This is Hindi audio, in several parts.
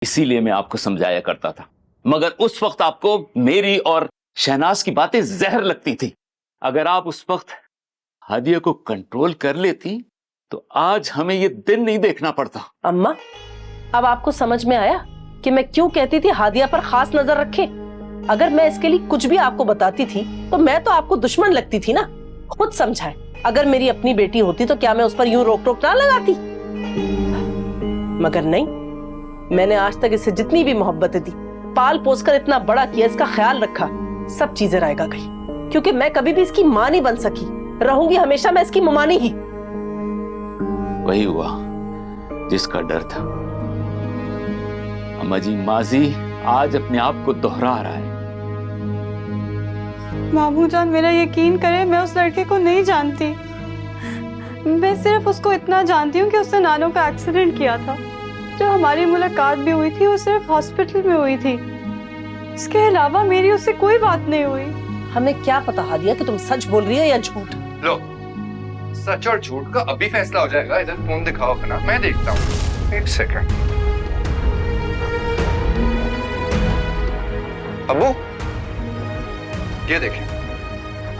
इसीलिए मैं आपको समझाया करता था, मगर उस वक्त आपको मेरी और शहनाज की बातें जहर लगती थी। अगर आप उस वक्त हादिया को कंट्रोल कर लेती तो आज हमें ये दिन नहीं देखना पड़ता। अम्मा, अब आपको समझ में आया कि मैं क्यों कहती थी हादिया पर खास नजर रखे। अगर मैं इसके लिए कुछ भी आपको बताती थी तो मैं तो आपको दुश्मन लगती थी ना। खुद समझाए, अगर मेरी अपनी बेटी होती तो क्या मैं उस पर यूं रोक टोक ना लगाती? मगर नहीं, मैंने आज तक इसे जितनी भी मोहब्बतें दी, पाल पोस कर इतना बड़ा किया, इसका ख्याल रखा, सब चीजें रहेगा गई। क्योंकि मैं कभी भी इसकी मां नहीं बन सकी, रहूंगी हमेशा मैं इसकी ममानी ही। वही हुआ जिसका डर था। अम्मा जी, माजी आज अपने आप को दोहरा रहा है। मामू जान, मेरा यकीन करें, मैं उस लड़के को नहीं जानती। मैं सिर्फ उसको इतना जानती हूँ कि उसने नानो का एक्सीडेंट किया था। जो हमारी मुलाकात भी हुई थी वो सिर्फ हॉस्पिटल में हुई थी। इसके अलावा मेरी उससे कोई बात नहीं हुई। हमें क्या पता हादिया कि तुम सच बोल रही हो या झूठ। लो, सच और झूठ का अभी फैसला हो जाएगा। इधर फोन दिखाओ अपना, मैं देखता हूँ। एक सेकंड। अब्बू, ये देखें,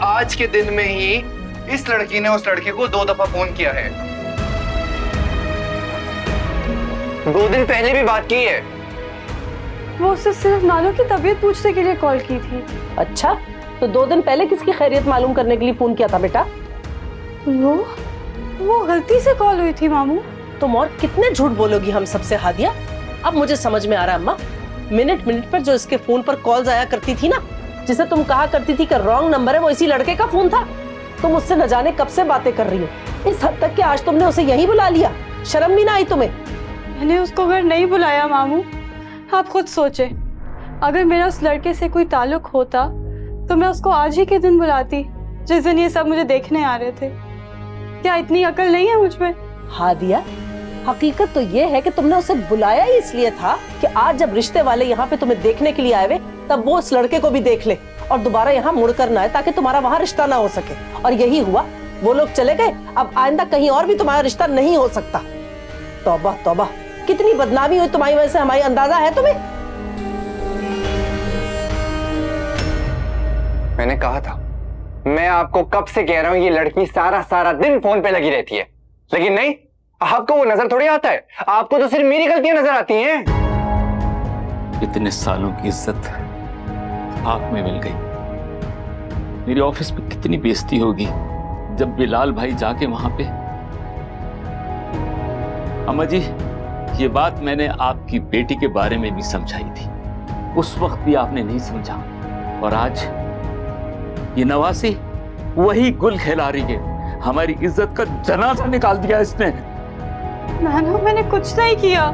आज के दिन में ही इस लड़की ने उस लड़के को 2 दफा फोन किया है। 2 दिन पहले भी बात की है। वो उससे सिर्फ नानो की तबीयत पूछने के लिए कॉल की थी। अच्छा, तो 2 दिन पहले किसकी खैरियत मालूम करने के लिए फोन किया था बेटा? वो गलती से कॉल हुई थी मामू। तुम और कितने झूठ बोलोगी हम सबसे हादिया? अब मुझे समझ में आ रहा है अम्मा, मिनट मिनट पर जो इसके फोन पर कॉल्स आया करती थी ना, जिसे तुम कहा करती थी कि रॉन्ग नंबर है, वो इसी लड़के का फोन था। तुम उससे न जाने कब से बातें कर रही हो, इस हद तक कि आज तुमने उसे यहीं बुला लिया। शर्म भी ना आई तुम्हें? मैंने उसको घर नहीं बुलाया मामू। आप खुद सोचे, अगर मेरा उस लड़के से कोई ताल्लुक होता तो मैं उसको आज ही के दिन बुलाती, जिस दिन ये सब मुझे देखने आ रहे थे। क्या इतनी अकल नहीं है मुझ में? हादिया, हकीकत तो ये है कि तुमने उसे बुलाया ही इसलिए था कि आज जब रिश्ते वाले यहाँ पे तुम्हें देखने के लिए आए हुए, तब वो उस लड़के को भी देख ले और दोबारा यहाँ मुड़कर ना आए, ताकि तुम्हारा वहाँ रिश्ता ना हो सके। और यही हुआ, वो लोग चले गए। अब आइंदा कहीं और भी तुम्हारा रिश्ता नहीं हो सकता। तौबा तौबा, कितनी बदनामी हुई तुम्हारी वजह से, हमारी अंदाजा है तुम्हें? मैंने कहा था, मैं आपको कब से कह रहा हूँ, ये लड़की सारा दिन फोन पे लगी रहती है। लेकिन नहीं, आपको वो नजर थोड़ी आता है। आपको तो सिर्फ मेरी गलतियां नजर आती हैं। इतने सालों की इज्जत आंख में मिल गई। मेरी ऑफिस में कितनी बेइज्जती होगी जब बिलाल भाई जाके वहां पे। अम्मा जी, ये बात मैंने आपकी बेटी के बारे में भी समझाई थी, उस वक्त भी आपने नहीं समझा। और आज ये नवासी वही गुल खिला रही है। हमारी इज्जत का जनाजा निकाल दिया इसने। नानो, मैंने कुछ नहीं किया।